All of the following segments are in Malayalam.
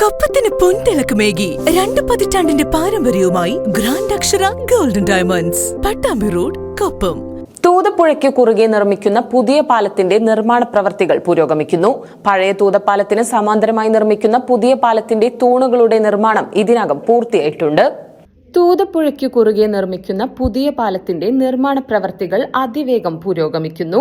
കൊപ്പത്തിന് പൊൻതിളക്കമേകി 2 പതിറ്റാണ്ടിന്റെ പാരമ്പര്യവുമായി grand Akshara golden diamonds, Pattambi road, Koppam. തൂതപ്പുഴയ്ക്ക് കുറുകെ നിർമ്മിക്കുന്ന പുതിയ പാലത്തിന്റെ നിർമ്മാണ പ്രവർത്തികൾ പുരോഗമിക്കുന്നു. പഴയ തൂതപ്പാലത്തിന് സമാന്തരമായി നിർമ്മിക്കുന്ന പുതിയ പാലത്തിന്റെ തൂണുകളുടെ നിർമ്മാണം ഇതിനകം പൂർത്തിയായിട്ടുണ്ട്. തൂതപ്പുഴയ്ക്ക് കുറുകെ നിർമ്മിക്കുന്ന പുതിയ പാലത്തിന്റെ നിർമ്മാണ പ്രവർത്തികൾ അതിവേഗം പുരോഗമിക്കുന്നു.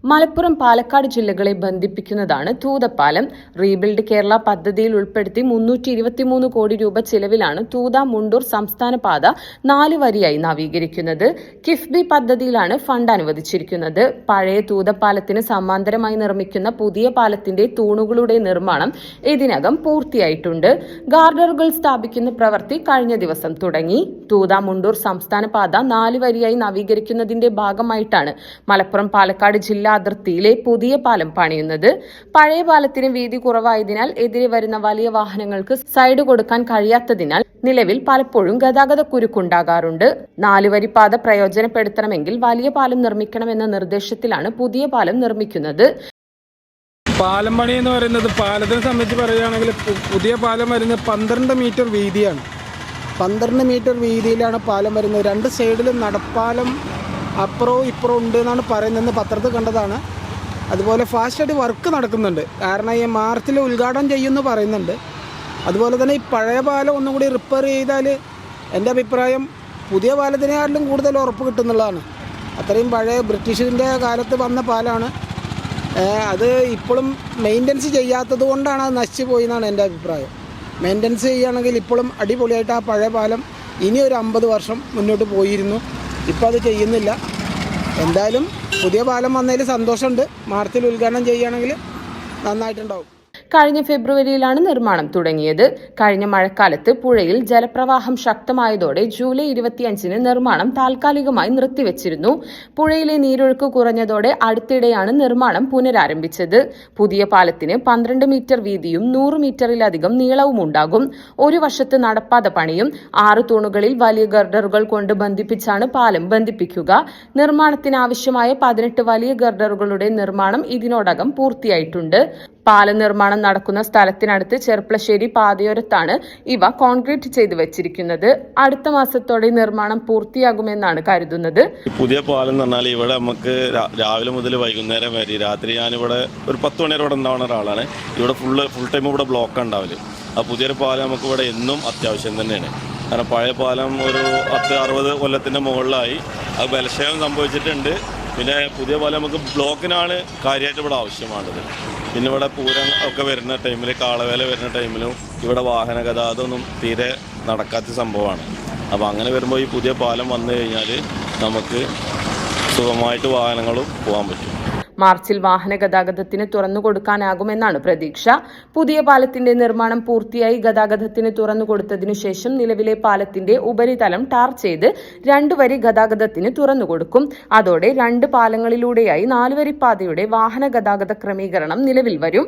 മലപ്പുറം, പാലക്കാട് ജില്ലകളെ ബന്ധിപ്പിക്കുന്നതാണ് തൂതപ്പാലം. റീബിൽഡ് കേരള പദ്ധതിയിൽ ഉൾപ്പെടുത്തി 323 കോടി രൂപ ചെലവിലാണ് തൂത മുണ്ടൂർ സംസ്ഥാന പാത 4 വരിയായി നവീകരിക്കുന്നത്. കിഫ്ബി പദ്ധതിയിലാണ് ഫണ്ട് അനുവദിച്ചിരിക്കുന്നത്. പഴയ തൂതപ്പാലത്തിന് സമാന്തരമായി നിർമ്മിക്കുന്ന പുതിയ പാലത്തിന്റെ തൂണുകളുടെ നിർമ്മാണം ഇതിനകം പൂർത്തിയായിട്ടുണ്ട്. ഗാർഡറുകൾ സ്ഥാപിക്കുന്ന പ്രവൃത്തി കഴിഞ്ഞ ദിവസം തുടങ്ങി. തൂത മുണ്ടൂർ സംസ്ഥാന പാത 4 വരിയായി നവീകരിക്കുന്നതിന്റെ ഭാഗമായിട്ടാണ് മലപ്പുറം, പാലക്കാട് ജില്ലാ അതിർത്തിയിലെ പുതിയ പാലം പണിയുന്നത്. പഴയ പാലത്തിന് വീതി കുറവായതിനാൽ എതിരെ വരുന്ന വലിയ വാഹനങ്ങൾക്ക് സൈഡ് കൊടുക്കാൻ കഴിയാത്തതിനാൽ നിലവിൽ പലപ്പോഴും ഗതാഗത കുരുക്കുണ്ടാകാറുണ്ട്. 4 വരി പാത പ്രയോജനപ്പെടുത്തണമെങ്കിൽ വലിയ പാലം നിർമ്മിക്കണമെന്ന നിർദ്ദേശത്തിലാണ് പുതിയ പാലം നിർമ്മിക്കുന്നത്. പാലം പണി എന്ന് പറയുന്നത്, പാലത്തിനെ സംബന്ധിച്ച് പറയുകയാണെങ്കിൽ പുതിയ പാലം വരുന്നത് 12 മീറ്റർ വീതിയാണ്. 12 മീറ്റർ വീതിയിലാണ് പാലം വരുന്നത്. 2 സൈഡിലും നടപ്പാലം അപ്പുറവും ഇപ്പുറവും ഉണ്ട് എന്നാണ് പറയുന്നത്. പത്രത്തിൽ കണ്ടതാണ്. അതുപോലെ ഫാസ്റ്റായിട്ട് വർക്ക് നടക്കുന്നുണ്ട്. കാരണം ഈ മാർച്ചിൽ ഉദ്ഘാടനം ചെയ്യുമെന്ന് പറയുന്നുണ്ട്. അതുപോലെ തന്നെ ഈ പഴയ പാലം ഒന്നും കൂടി റിപ്പയർ ചെയ്താൽ എൻ്റെ അഭിപ്രായം പുതിയ പാലത്തിനെക്കാട്ടിലും കൂടുതൽ ഉറപ്പ് കിട്ടുന്നുള്ളതാണ്. അത്രയും പഴയ ബ്രിട്ടീഷിൻ്റെ കാലത്ത് വന്ന പാലമാണ്. അത് ഇപ്പോഴും മെയിൻ്റനൻസ് ചെയ്യാത്തത് കൊണ്ടാണ് അത് നശിച്ചു പോയി എന്നാണ് എൻ്റെ അഭിപ്രായം. മെയിൻ്റനൻസ് ചെയ്യുകയാണെങ്കിൽ ഇപ്പോഴും അടിപൊളിയായിട്ട് ആ പഴയ പാലം ഇനി ഒരു 50 വർഷം മുന്നോട്ട് പോയിരുന്നു. ഇപ്പോൾ അത് ചെയ്യുന്നില്ല. എന്തായാലും പുതിയ പാലം വന്നതിൽ സന്തോഷമുണ്ട്. മാർച്ചിൽ ഉദ്ഘാടനം ചെയ്യുകയാണെങ്കിൽ നന്നായിട്ടുണ്ടാവും. കഴിഞ്ഞ ഫെബ്രുവരിയിലാണ് നിർമ്മാണം തുടങ്ങിയത്. കഴിഞ്ഞ മഴക്കാലത്ത് പുഴയിൽ ജലപ്രവാഹം ശക്തമായതോടെ ജൂലൈ 25-ന് നിർമ്മാണം താൽക്കാലികമായി നിർത്തിവച്ചിരുന്നു. പുഴയിലെ നീരൊഴുക്ക് കുറഞ്ഞതോടെ അടുത്തിടെയാണ് നിർമ്മാണം പുനരാരംഭിച്ചത്. പുതിയ പാലത്തിന് 12 മീറ്റർ വീതിയും 100 മീറ്ററിലധികം നീളവും ഉണ്ടാകും. ഒരു വശത്ത് നടപ്പാത പണിയും. 6 തൂണുകളിൽ വലിയ ഗർഡറുകൾ കൊണ്ട് ബന്ധിപ്പിച്ചാണ് പാലം ബന്ധിപ്പിക്കുക. നിർമ്മാണത്തിനാവശ്യമായ 18 വലിയ ഗർഡറുകളുടെ നിർമ്മാണം ഇതിനോടകം പൂർത്തിയായിട്ടുണ്ട്. പാലം നിർമ്മാണം നടക്കുന്ന സ്ഥലത്തിനടുത്ത് ചെർപ്പളശ്ശേരി പാതയോരത്താണ് ഇവ കോൺക്രീറ്റ് ചെയ്തു വെച്ചിരിക്കുന്നത്. അടുത്ത മാസത്തോടെ നിർമ്മാണം പൂർത്തിയാകുമെന്നാണ് കരുതുന്നത്. പുതിയ പാലം എന്ന് പറഞ്ഞാൽ ഇവിടെ നമുക്ക് രാവിലെ മുതൽ വൈകുന്നേരം വരെ, രാത്രി ഞാനിവിടെ ഒരു 10 മണി വരെ ഇവിടെ ഉണ്ടാവുന്ന ഒരാളാണ്. ഇവിടെ ഫുൾ ടൈം ഇവിടെ ബ്ലോക്ക് ഉണ്ടാവില്ല. ആ പുതിയൊരു പാലം നമുക്ക് ഇവിടെ എന്നും അത്യാവശ്യം തന്നെയാണ്. കാരണം പഴയ പാലം ഒരു 60 കൊല്ലത്തിൻ്റെ മുകളിലായി. അത് ബലക്ഷയം സംഭവിച്ചിട്ടുണ്ട്. പിന്നെ പുതിയ പാലം നമുക്ക് ബ്ലോക്കിനാണ് കാര്യമായിട്ട് ഇവിടെ ആവശ്യമാണത്. പിന്നെ ഇവിടെ പൂരം ഒക്കെ വരുന്ന ടൈമിൽ, കാളവേല വരുന്ന ടൈമിലും ഇവിടെ വാഹന ഗതാഗതമൊന്നും തീരെ നടക്കാത്ത സംഭവമാണ്. അപ്പോൾ അങ്ങനെ വരുമ്പോൾ ഈ പുതിയ പാലം വന്നു കഴിഞ്ഞാൽ നമുക്ക് സുഖമായിട്ട് വാഹനങ്ങളും പോകാൻ പറ്റും. മാർച്ചിൽ വാഹന ഗതാഗതത്തിന് തുറന്നുകൊടുക്കാനാകുമെന്നാണ് പ്രതീക്ഷ. പുതിയ പാലത്തിന്റെ നിർമ്മാണം പൂർത്തിയായി ഗതാഗതത്തിന് തുറന്നുകൊടുത്തതിനു ശേഷം നിലവിലെ പാലത്തിന്റെ ഉപരിതലം ടാർ ചെയ്ത് 2 വരി ഗതാഗതത്തിന് തുറന്നുകൊടുക്കും. അതോടെ 2 പാലങ്ങളിലൂടെയായി 4 വരി പാതയുടെ വാഹന ഗതാഗത ക്രമീകരണം നിലവിൽ വരും.